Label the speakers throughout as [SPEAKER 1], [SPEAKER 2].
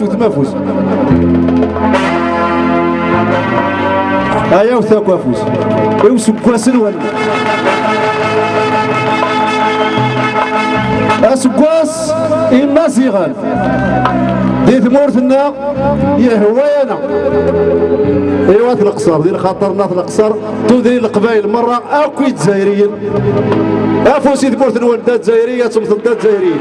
[SPEAKER 1] توث مافوس ايا وثاق وافوس ويوسك كواسن وانا اسكواس إما زيغان دي ثمورتنا يهوانا ايوا القصر ديال خاطرنا في القصر تودري القبائل مره اكو الجزائريين افوسي ثمورتنا ولدات جزائريه تمثل ولدات جزائريين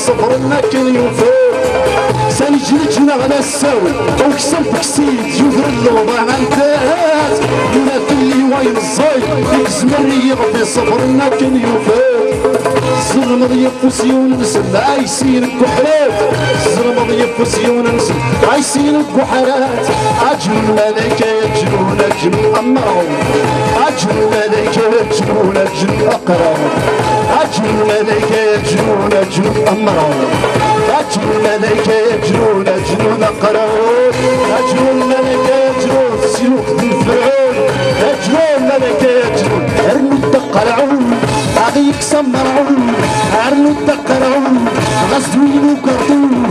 [SPEAKER 2] الصبر الماكن ينفوق ساني جلجنا على الساوي وكسر تكسيد يدر اللوضع عن تاس ينا في اللي وين الزايد يكزمري في الصبر الماكن ينفوق الزرم ضيف سيون نسل عايسين الكحرات الزرم ضيف سيون نسل عايسين الكحرات عجل الملائكة يجرون الجن أمرهم عجل الملائكة يجرون الجن أقرهم عجل الملائكة يجرون الجن أمرهم عجل الملائكة يجرون الجن أقرهم عجل الملائكة يجرون سيوف الفرعون عجل الملائكة يجرون أرنوا الدقرعون عغيك سمرعون أرنوا الدقرعون غزوين وكرتون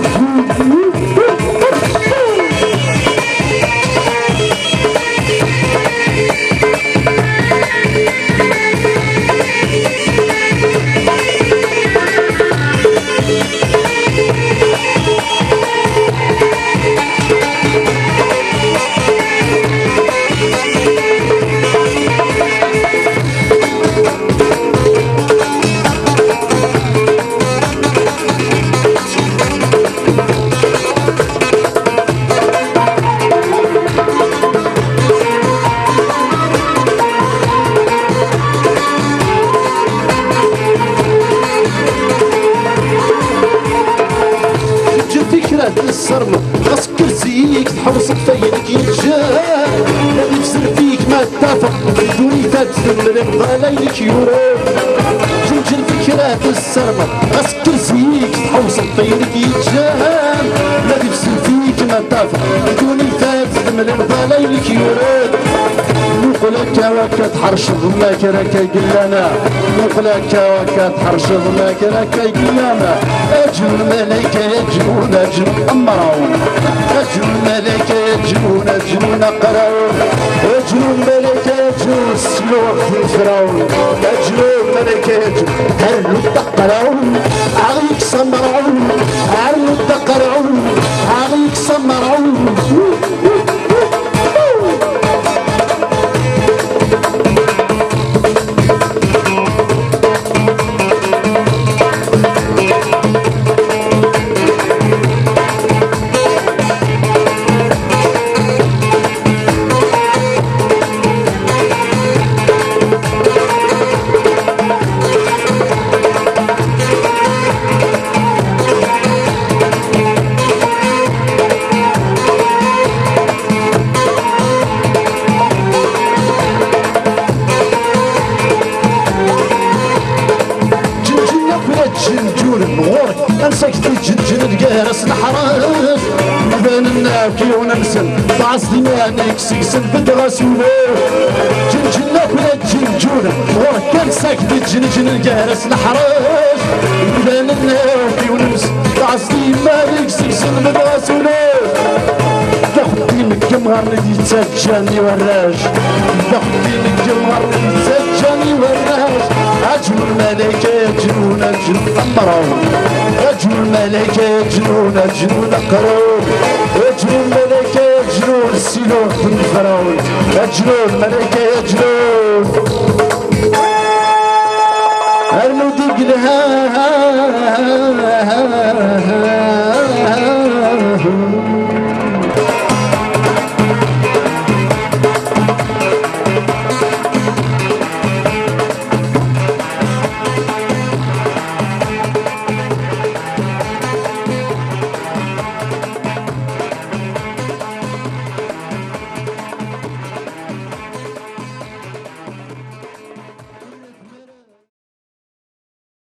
[SPEAKER 2] الصرمة خاص كرسيك تحوص فيك يتجاه اللي بسر فيك ما اتفق دوني تتثمر بغلايلك يورو جوج الفكرات السربة غسكر فيك تحوصل طيرك يتجاهل لا تفسد فيك ما اتفق دوني تتثمر بغلايلك يورو نقولك وكا تحرشض ما كراك قلانا نقولك وكا تحرشض ما كراك قلانا اجل الملائكة يجنون اجل امراون اجل الملائكة يجنون اجلون قراون اجل الملائكة يجنون السلوك في الفراون اجل الملائكة يجنون هلو الدقراون عغيك سمرعون هلو الدقراون عغيك سمرعون انسك تجنجن القارس الحراس بين الناكي ونمسن بعص ديمانك سيسن بدغسولو جنجنك ولا تجنجون ورك انسك تجنجن القارس الحراس بين الناكي ونمسن بعص ديمانك سيسن بدغسولو ياخدي من الجمهر اللي يتسجاني وراج ياخدي من الجمهر اللي يتسجاني وراج اجل الملائكة يجنون الجنون امرون اجل الملائكة يجنون الجنون قرون اجل الملائكة يجنون السلوك في الفراون اجل الملائكة يجنون